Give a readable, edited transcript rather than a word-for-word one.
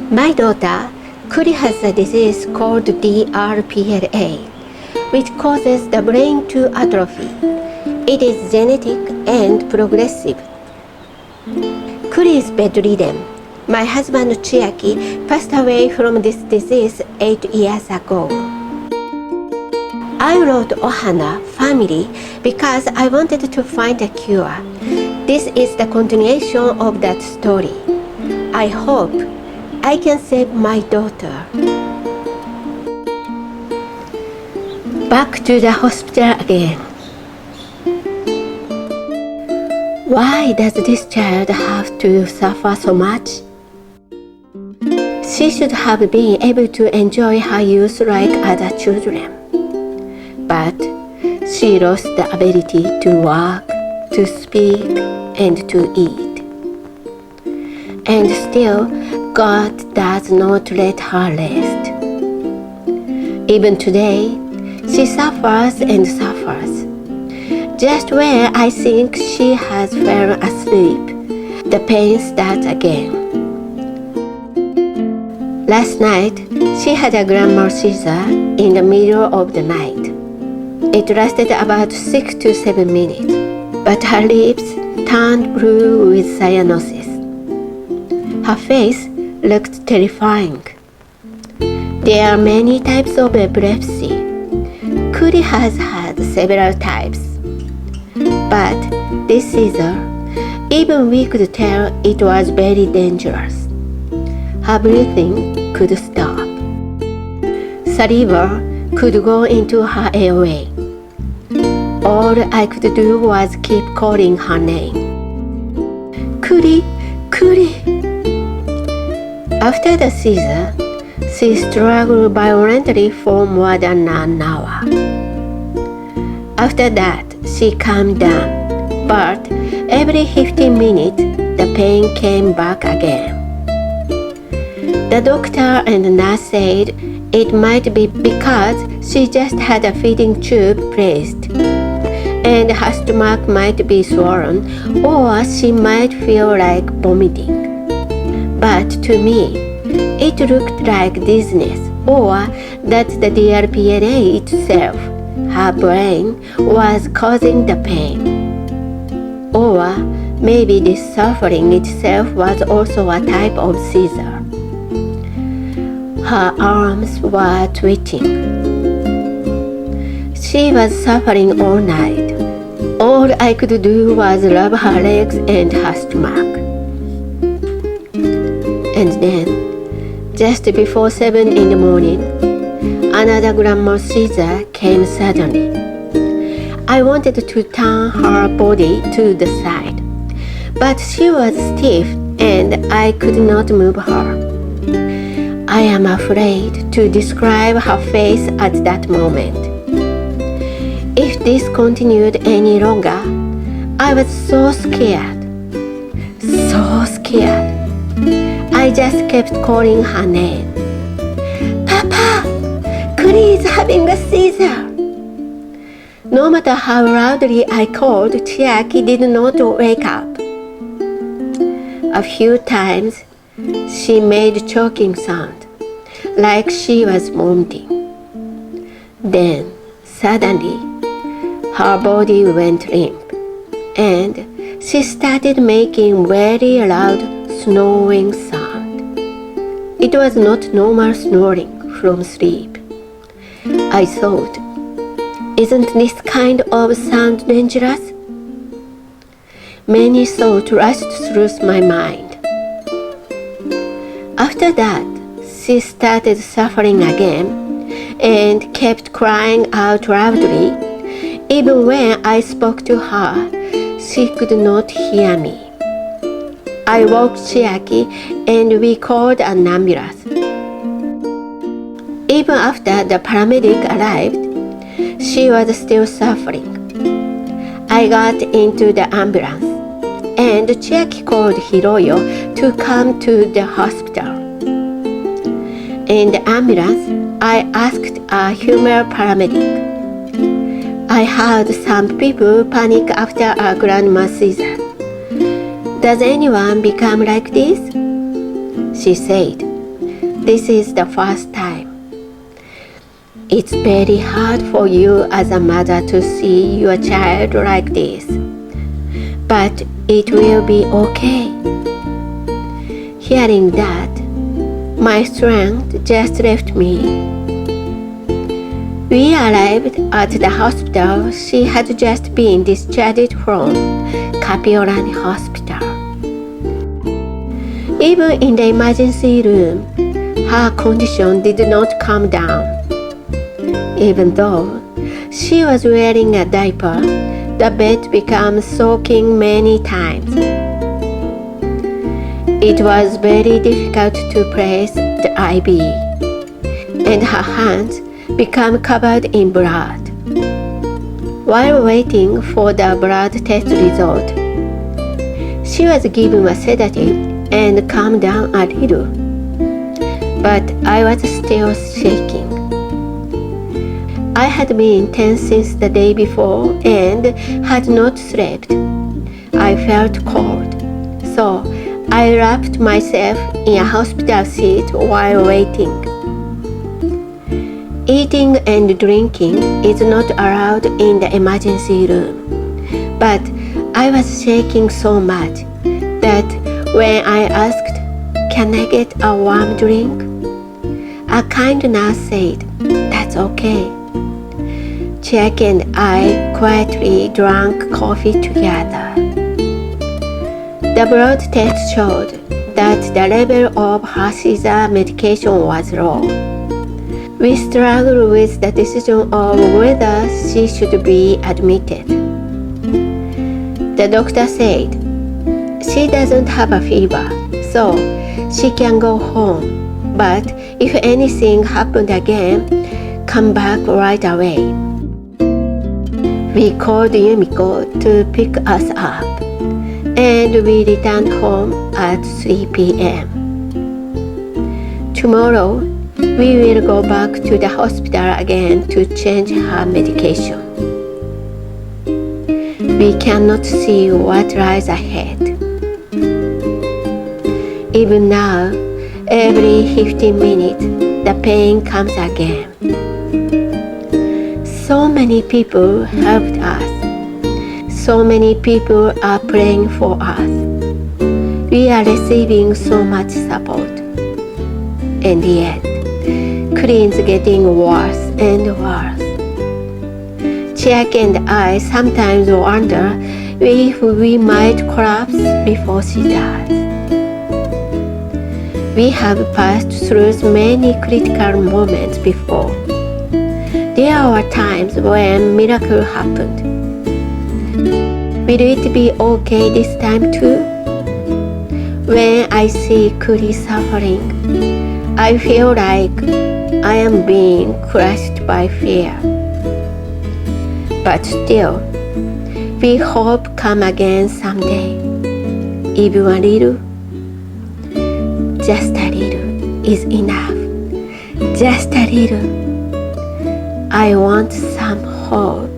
My daughter, Kuri, has a disease called DRPLA, which causes the brain to atrophy. It is genetic and progressive. Kuri is bedridden. My husband Chiaki passed away from this disease 8 years ago. I wrote Ohana Family because I wanted to find a cure. This is the continuation of that story. I hope I can save my daughter. Back to the hospital again. Why does this child have to suffer so much? She should have been able to enjoy her youth like other children. But she lost the ability to walk, to speak, and to eat. And still, God does not let her rest. Even today, she suffers and suffers. Just when I think she has fallen asleep, the pain starts again. Last night, she had a grand seizure in the middle of the night. It lasted about 6 to 7 minutes, but her lips turned blue with cyanosis. Her face looked terrifying. There are many types of epilepsy. Kuri has had several types. But this seizure, even we could tell it was very dangerous. Her breathing could stop. Saliva could go into her airway. All I could do was keep calling her name. Kuri, Kuri. After the seizure, she struggled violently for more than an hour. After that, she calmed down, but every 15 minutes, the pain came back again. The doctor and nurse said it might be because she just had a feeding tube placed, and her stomach might be swollen, or she might feel like vomiting. But to me, it looked like dizziness, or that the DRPLA itself, her brain, was causing the pain. Or maybe this suffering itself was also a type of seizure. Her arms were twitching. She was suffering all night. All I could do was rub her legs and her stomach. And then, just before 7 in the morning, another grand seizure came suddenly. I wanted to turn her body to the side, but she was stiff and I could not move her. I am afraid to describe her face at that moment. If this continued any longer, I was so scared. So scared. I just kept calling her name. Papa! Kuri is having a seizure. No matter how loudly I called, Chiaki did not wake up. A few times, she made choking sound, like she was vomiting. Then, suddenly, her body went limp, and she started making very loud snoring sound. It was not normal snoring from sleep. I thought, isn't this kind of sound dangerous? Many thoughts rushed through my mind. After that, she started suffering again and kept crying out loudly. Even when I spoke to her, she could not hear me. I woke Chiaki and we called an ambulance. Even after the paramedic arrived, she was still suffering. I got into the ambulance and Chiaki called Hiroyo to come to the hospital. In the ambulance, I asked a female paramedic. I heard some people panic after a grandma seizure. Does anyone become like this? She said. this is the first time. It's very hard for you as a mother to see your child like this, but it will be okay. Hearing that, my strength just left me. We arrived at the hospital she had just been discharged from, Kapiolani Hospital. Even in the emergency room, her condition did not calm down. Even though she was wearing a diaper, the bed became soaking many times. It was very difficult to place the IV, and her hands became covered in blood. While waiting for the blood test result, she was given a sedative and calmed down a little, but I was still shaking. I had been tense since the day before and had not slept. I felt cold, so I wrapped myself in a hospital seat while waiting. Eating and drinking is not allowed in the emergency room, but I was shaking so much that when I asked, "Can I get a warm drink?" a kind nurse said, "That's okay." Chiaki and I quietly drank coffee together. The blood test showed that the level of her seizure medication was low. We struggled with the decision of whether she should be admitted. The doctor said, "She doesn't have a fever, so she can go home, but if anything happened again, come back right away." We called Yumiko to pick us up, and we returned home at 3 p.m. Tomorrow, we will go back to the hospital again to change her medication. We cannot see what lies ahead. Even now, every 15 minutes, the pain comes again. So many people helped us. So many people are praying for us. We are receiving so much support. And yet, Kuri is getting worse and worse. Chiaki and I sometimes wonder if we might collapse before she does. We have passed through many critical moments before. There were times when miracles happened. Will it be okay this time too? When I see Kuri suffering, I feel like I am being crushed by fear. But still, we hope come again someday. Even a little, just a little is enough. Just a little. I want some hope.